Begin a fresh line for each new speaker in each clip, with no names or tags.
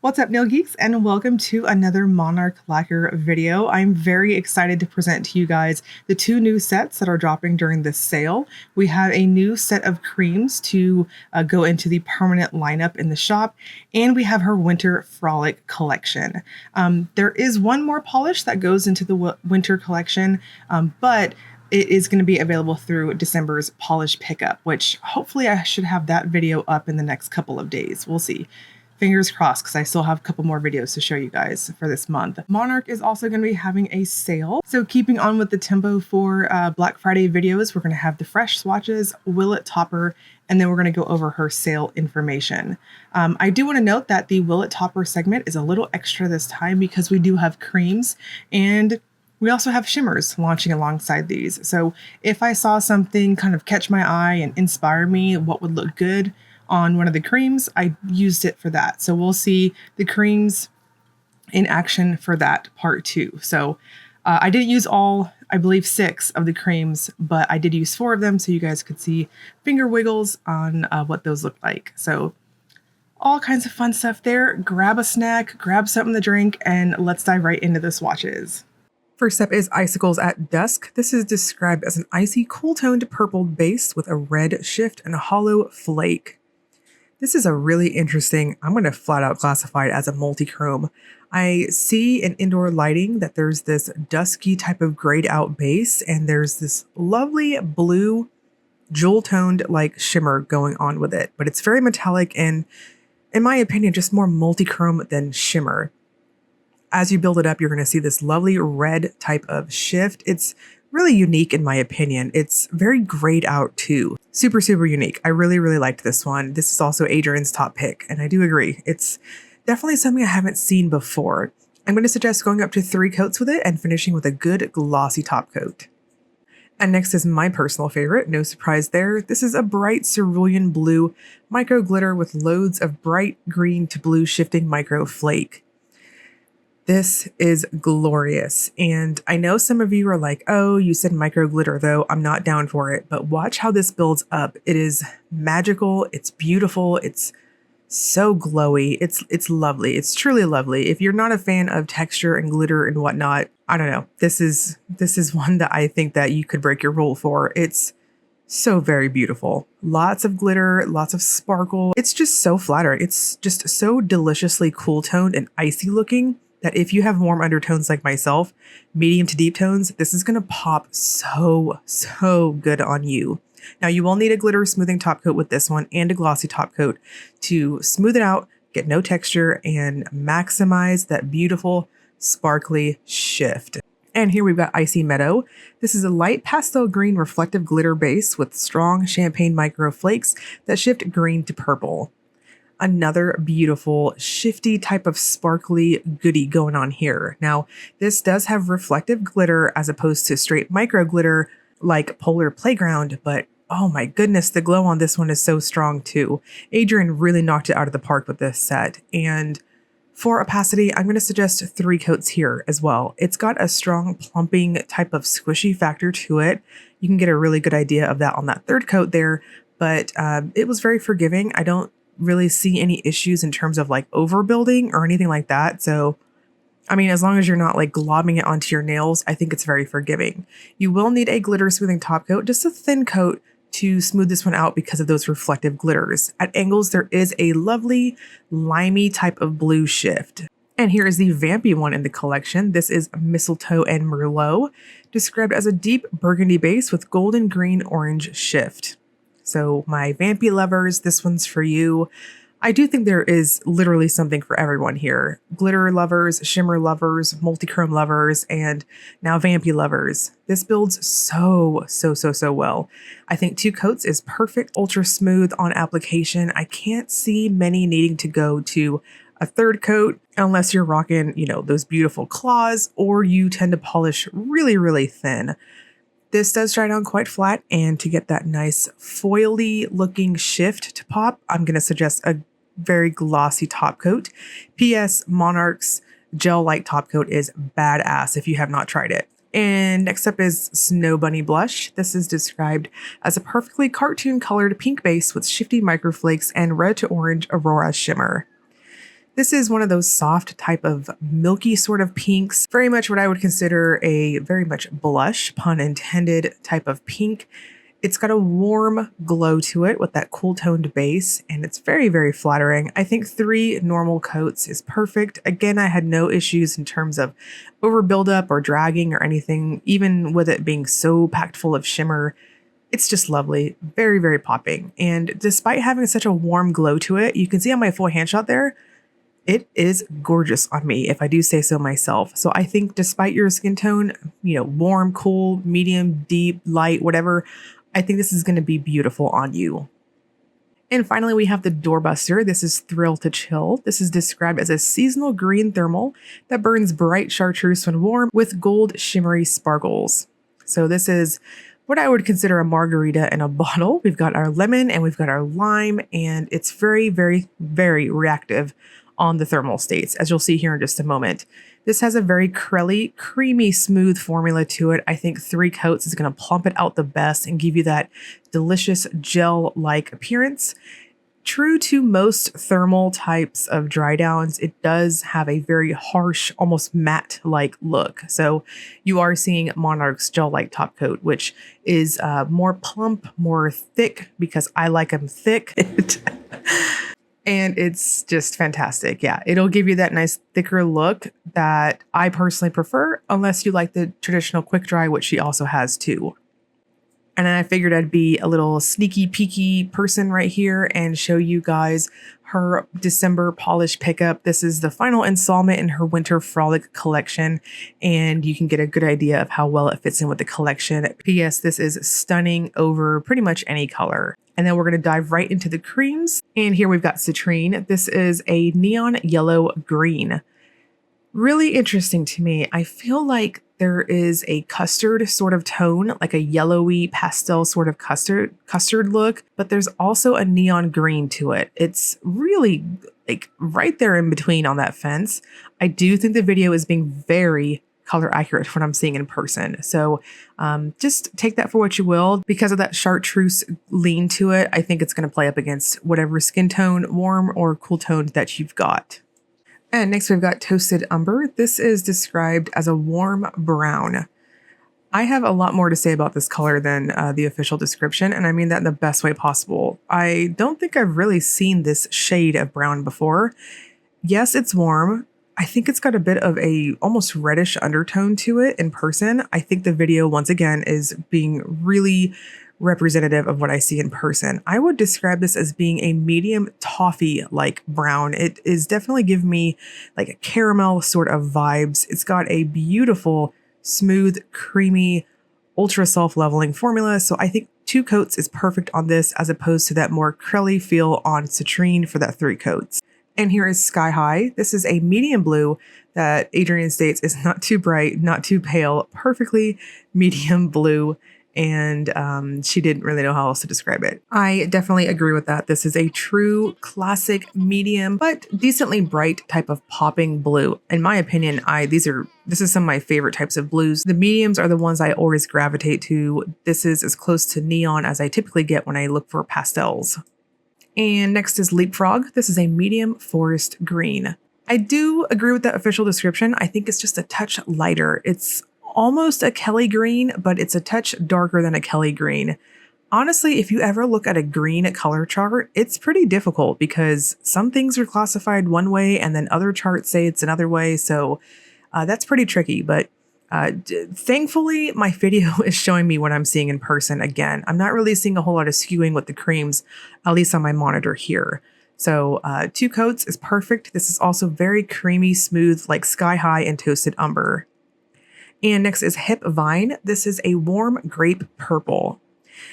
What's up, Nail Geeks, and welcome to another Monarch Lacquer video. I'm very excited to present to you guys the two new sets that are dropping during this sale. We have a new set of creams to go into the permanent lineup in the shop, and we have her Winter Frolic collection. There is one more polish that goes into the winter collection, but it is going to be available through December's polish pickup, which hopefully I should have that video up in the next couple of days. We'll see. Fingers crossed, because I still have a couple more videos to show you guys for this month. Monarch is also going to be having a sale. So keeping on with the tempo for Black Friday videos, we're going to have the fresh swatches, Willet Topper, and then we're going to go over her sale information. I do want to note that the Willet Topper segment is a little extra this time because we do have creams, and we also have shimmers launching alongside these. So if I saw something kind of catch my eye and inspire me what would look good on one of the creams, I used it for that. So we'll see the creams in action for that part too. So I didn't use all, I believe 6 of the creams, but I did use 4 of them so you guys could see finger wiggles on what those look like. So all kinds of fun stuff there. Grab a snack, grab something to drink, and let's dive right into the swatches. First up is Icicles at Dusk. This is described as an icy, cool-toned purple base with a red shift and a hollow flake. This is a really interesting, I'm going to flat out classify it as a multi-chrome. I see in indoor lighting that there's this dusky type of grayed out base, and there's this lovely blue jewel-toned like shimmer going on with it. But it's very metallic and, in my opinion, just more multi-chrome than shimmer. As you build it up, you're going to see this lovely red type of shift. It's really unique in my opinion. It's very grayed out too. Super, super unique. I really, really liked this one. This is also Adrian's top pick, and I do agree. It's definitely something I haven't seen before. I'm going to suggest going up to 3 coats with it and finishing with a good glossy top coat. And next is my personal favorite, no surprise there. This is a bright cerulean blue micro glitter with loads of bright green to blue shifting micro flake. This is glorious, and I know some of you are like, oh, you said micro glitter though, I'm not down for it, but watch how this builds up. It is magical, it's beautiful, it's so glowy, it's lovely, it's truly lovely. If you're not a fan of texture and glitter and whatnot, I don't know, this is one that I think that you could break your rule for. It's so very beautiful. Lots of glitter, lots of sparkle. It's just so flattering. It's just so deliciously cool toned and icy looking that if you have warm undertones like myself, medium to deep tones, this is going to pop so good on you. Now you will need a glitter smoothing top coat with this one and a glossy top coat to smooth it out, get no texture, and maximize that beautiful sparkly shift. And here we've got Icy Meadow. This is a light pastel green reflective glitter base with strong champagne micro flakes that shift green to purple. Another beautiful, shifty type of sparkly goodie going on here. Now, this does have reflective glitter as opposed to straight micro glitter like Polar Playground, but oh my goodness, the glow on this one is so strong too. Adrian really knocked it out of the park with this set. And for opacity, I'm going to suggest 3 coats here as well. It's got a strong plumping type of squishy factor to it. You can get a really good idea of that on that 3rd coat there, but it was very forgiving. I don't really see any issues in terms of like overbuilding or anything like that. So, I mean, as long as you're not like globbing it onto your nails, I think it's very forgiving. You will need a glitter smoothing top coat, just a thin coat to smooth this one out because of those reflective glitters. At angles, there is a lovely limey type of blue shift. And here is the vampy one in the collection. This is Mistletoe and Merlot, described as a deep burgundy base with golden green orange shift. So my vampy lovers, this one's for you. I do think there is literally something for everyone here. Glitter lovers, shimmer lovers, multi-chrome lovers, and now vampy lovers. This builds so well. I think 2 coats is perfect, ultra smooth on application. I can't see many needing to go to a 3rd coat unless you're rocking, you know, those beautiful claws, or you tend to polish really thin. This does dry down quite flat, and to get that nice foily looking shift to pop, I'm going to suggest a very glossy top coat. P.S. Monarch's gel light top coat is badass if you have not tried it. And next up is Snow Bunny Blush. This is described as a perfectly cartoon colored pink base with shifty microflakes and red to orange Aurora shimmer. This is one of those soft type of milky sort of pinks, very much what I would consider a very much blush, pun intended, type of pink. It's got a warm glow to it with that cool toned base, and it's very, very flattering. I think 3 normal coats is perfect. Again, I had no issues in terms of over buildup or dragging or anything, even with it being so packed full of shimmer. It's just lovely, very, very popping. And despite having such a warm glow to it, you can see on my full hand shot there, it is gorgeous on me, if I do say so myself. So I think despite your skin tone, warm, cool, medium, deep, light, whatever, I think this is going to be beautiful on you. And finally, we have the Doorbuster. This is Thrill to Chill. This is described as a seasonal green thermal that burns bright chartreuse when warm with gold shimmery sparkles. So this is what I would consider a margarita in a bottle. We've got our lemon and we've got our lime, and it's very, very, very reactive on the thermal states, as you'll see here in just a moment. This has a very creamy, smooth formula to it. I think 3 coats is going to plump it out the best and give you that delicious gel-like appearance. True to most thermal types of dry downs, it does have a very harsh, almost matte-like look. So you are seeing Monarch's gel-like top coat, which is more plump, more thick, because I like them thick. And it's just fantastic. Yeah, it'll give you that nice thicker look that I personally prefer, unless you like the traditional quick dry, which she also has too. And then I figured I'd be a little sneaky peeky person right here and show you guys her December polish pickup. This is the final installment in her Winter Frolic collection, and you can get a good idea of how well it fits in with the collection. P.S. This is stunning over pretty much any color. And then we're going to dive right into the creams. And here we've got Citrine. This is a neon yellow green. Really interesting to me. I feel like there is a custard sort of tone, like a yellowy pastel sort of custard look, but there's also a neon green to it. It's really like right there in between on that fence. I do think the video is being very color accurate for what I'm seeing in person. So just take that for what you will. Because of that chartreuse lean to it, I think it's going to play up against whatever skin tone, warm or cool toned, that you've got. And next we've got Toasted Umber. This is described as a warm brown. I have a lot more to say about this color than the official description, and I mean that in the best way possible. I don't think I've really seen this shade of brown before. Yes, it's warm. I think it's got a bit of a almost reddish undertone to it in person. I think the video, once again, is being really representative of what I see in person. I would describe this as being a medium toffee-like brown. It is definitely giving me like a caramel sort of vibes. It's got a beautiful, smooth, creamy, ultra self-leveling formula. So I think 2 coats is perfect on this, as opposed to that more curly feel on Citrine for that 3 coats. And here is Sky High. This is a medium blue that Adrienne states is not too bright, not too pale, perfectly medium blue. And she didn't really know how else to describe it. I definitely agree with that. This is a true classic medium, but decently bright type of popping blue. In my opinion, this is some of my favorite types of blues. The mediums are the ones I always gravitate to. This is as close to neon as I typically get when I look for pastels. And next is Leapfrog. This is a medium forest green. I do agree with that official description. I think it's just a touch lighter. It's almost a Kelly green, but it's a touch darker than a Kelly green. Honestly, if you ever look at a green color chart, it's pretty difficult because some things are classified one way and then other charts say it's another way. So that's pretty tricky. But thankfully, my video is showing me what I'm seeing in person again. I'm not really seeing a whole lot of skewing with the creams, at least on my monitor here. So 2 coats is perfect. This is also very creamy, smooth, like Sky High and Toasted Umber. And next is Hip Vine. This is a warm grape purple.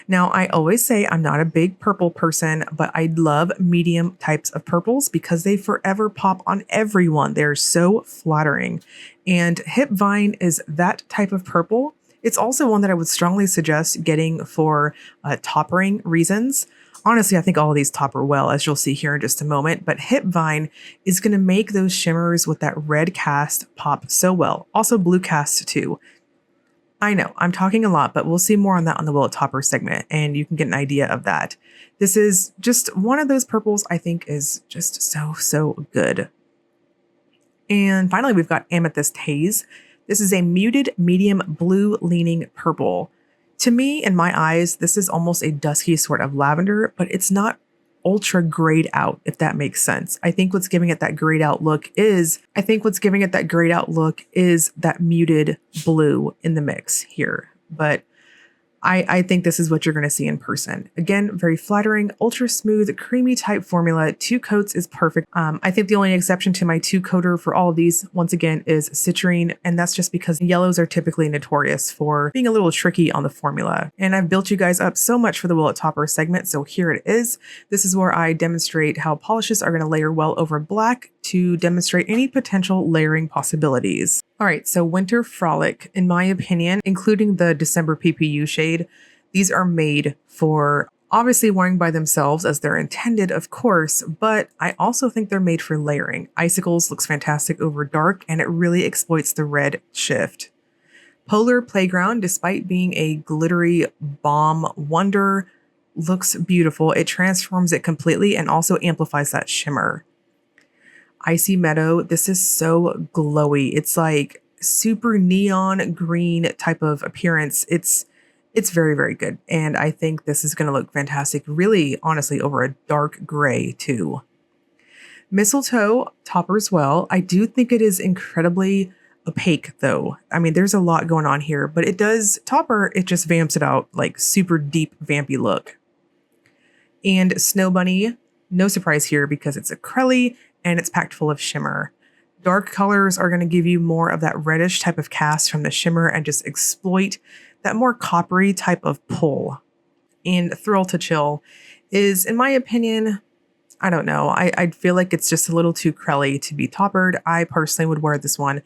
Now, I always say I'm not a big purple person, but I love medium types of purples because they forever pop on everyone. They're so flattering. And Hip Vine is that type of purple. It's also one that I would strongly suggest getting for toppering reasons. Honestly, I think all of these topper well, as you'll see here in just a moment, but Hip Vine is going to make those shimmers with that red cast pop so well. Also blue cast too. I know, I'm talking a lot, but we'll see more on that on the Will It Topper segment, and you can get an idea of that. This is just one of those purples I think is just so, so good. And finally, we've got Amethyst Haze. This is a muted medium blue leaning purple. To me, in my eyes, this is almost a dusky sort of lavender, but it's not ultra grayed out, if that makes sense. I think what's giving it that grayed out look is that muted blue in the mix here. But I think this is what you're going to see in person. Again, very flattering, ultra smooth, creamy type formula. 2 coats is perfect. I think the only exception to my 2-coater for all of these, once again, is Citrine. And that's just because yellows are typically notorious for being a little tricky on the formula. And I've built you guys up so much for the Will It Topper segment. So here it is. This is where I demonstrate how polishes are going to layer well over black to demonstrate any potential layering possibilities. All right, so Winter Frolic, in my opinion, including the December PPU shade, these are made for obviously wearing by themselves as they're intended, of course, but I also think they're made for layering. Icicles looks fantastic over dark, and it really exploits the red shift. Polar Playground, despite being a glittery bomb wonder, looks beautiful. It transforms it completely and also amplifies that shimmer. Icy Meadow, this is so glowy. It's like super neon green type of appearance. It's very, very good. And I think this is going to look fantastic, really, honestly, over a dark gray too. Mistletoe toppers well. I do think it is incredibly opaque though. I mean, there's a lot going on here, but it does topper. It just vamps it out like super deep vampy look. And Snow Bunny, no surprise here because it's acrylic and it's packed full of shimmer. Dark colors are going to give you more of that reddish type of cast from the shimmer and just exploit that more coppery type of pull. And Thrill to Chill is, in my opinion, I don't know. I feel like it's just a little too crelly to be toppered. I personally would wear this one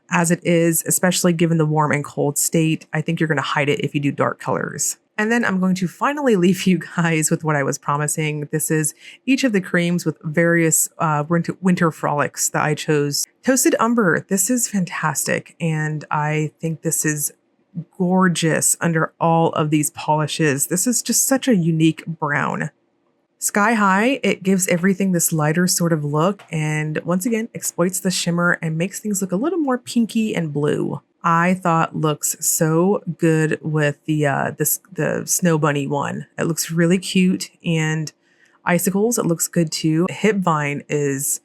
as it is, especially given the warm and cold state. I think you're going to hide it if you do dark colors. And then I'm going to finally leave you guys with what I was promising. This is each of the creams with various winter frolics that I chose. Toasted Umber, this is fantastic. And I think this is gorgeous under all of these polishes. This is just such a unique brown. Sky High, it gives everything this lighter sort of look and once again exploits the shimmer and makes things look a little more pinky and blue. I thought looks so good with the Snow Bunny one. It looks really cute, and Icicles, it looks good too. Hip Vine is,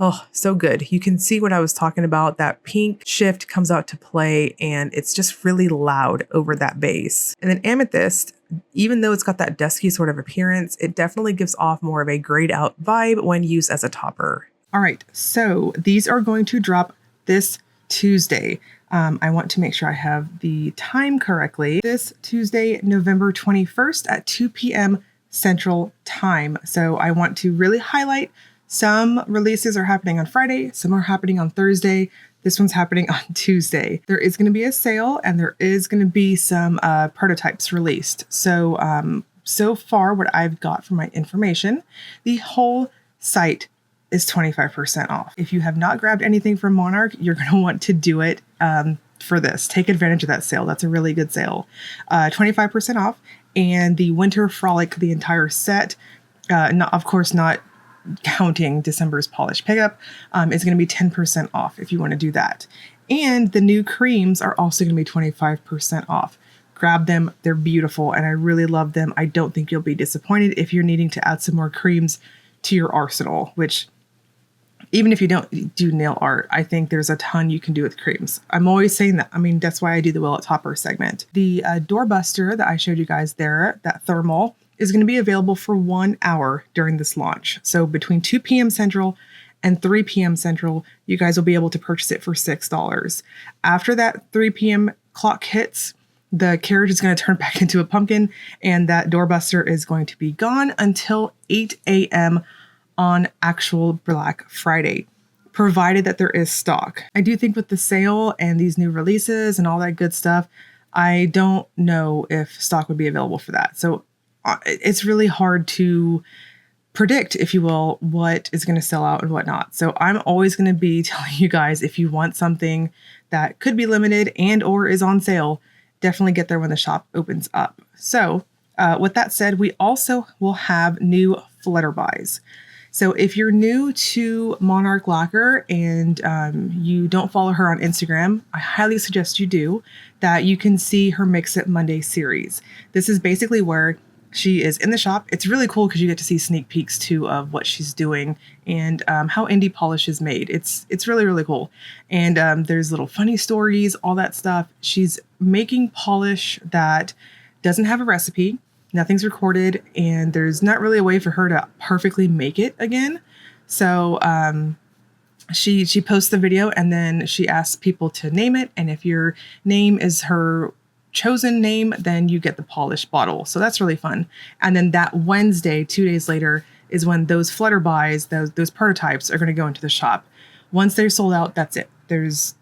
oh, so good. You can see what I was talking about. That pink shift comes out to play, and it's just really loud over that base. And then Amethyst, even though it's got that dusky sort of appearance, it definitely gives off more of a grayed out vibe when used as a topper. All right, so these are going to drop this Tuesday. I want to make sure I have the time correctly. This Tuesday, November 21st at 2 p.m. Central Time. So I want to really highlight some releases are happening on Friday, some are happening on Thursday. This one's happening on Tuesday. There is going to be a sale and there is going to be some prototypes released. So, so far what I've got from my information, the whole site is 25% off. If you have not grabbed anything from Monarch, you're going to want to do it for this. Take advantage of that sale. That's a really good sale. 25% off. And the Winter Frolic, the entire set, of course not counting December's polish pickup, is going to be 10% off if you want to do that. And the new creams are also going to be 25% off. Grab them. They're beautiful and I really love them. I don't think you'll be disappointed if you're needing to add some more creams to your arsenal, which even if you don't do nail art, I think there's a ton you can do with creams. I'm always saying that. I mean, that's why I do the Will It Topper segment. The doorbuster that I showed you guys there, that thermal, is going to be available for 1 hour during this launch. So between 2 p.m. Central and 3 p.m. Central, you guys will be able to purchase it for $6. After that 3 p.m. clock hits, the carriage is going to turn back into a pumpkin and that doorbuster is going to be gone until 8 a.m. on actual Black Friday, provided that there is stock. I do think with the sale and these new releases and all that good stuff, I don't know if stock would be available for that. So it's really hard to predict, if you will, what is going to sell out and what not. So I'm always going to be telling you guys, if you want something that could be limited and or is on sale, definitely get there when the shop opens up. So with that said, we also will have new flutterbys. So if you're new to Monarch Lacquer and you don't follow her on Instagram, I highly suggest you do, that you can see her Mix It Monday series. This is basically where she is in the shop. It's really cool because you get to see sneak peeks too of what she's doing and how indie polish is made. It's really, really cool. And there's little funny stories, all that stuff. She's making polish that doesn't have a recipe. Nothing's recorded, and there's not really a way for her to perfectly make it again. So she posts the video and then she asks people to name it. And if your name is her chosen name, then you get the polished bottle. So that's really fun. And then that Wednesday, 2 days later, is when those flutterbys, those prototypes, are going to go into the shop. Once they're sold out, that's it. There's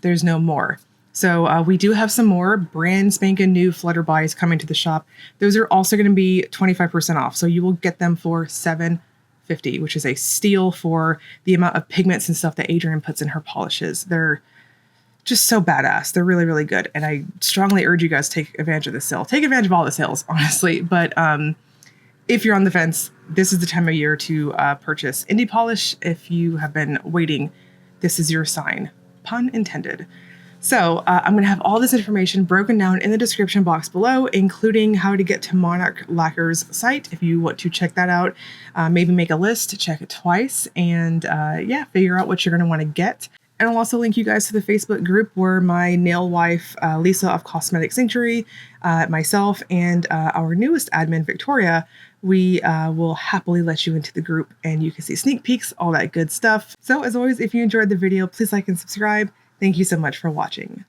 no more. So we do have some more brand spanking new flutterbys coming to the shop. Those are also going to be 25% off. So you will get them for $7.50, which is a steal for the amount of pigments and stuff that Adrienne puts in her polishes. They're just so badass. They're really, really good. And I strongly urge you guys to take advantage of the sale. Take advantage of all the sales, honestly. But if you're on the fence, this is the time of year to purchase indie polish. If you have been waiting, this is your sign. Pun intended. So I'm going to have all this information broken down in the description box below, including how to get to Monarch Lacquer's site if you want to check that out. Maybe make a list, check it twice, and yeah, figure out what you're going to want to get. And I'll also link you guys to the Facebook group where my nail wife, Lisa of Cosmetic Sanctuary, myself, and our newest admin, Victoria, we will happily let you into the group and you can see sneak peeks, all that good stuff. So as always, if you enjoyed the video, please like and subscribe. Thank you so much for watching.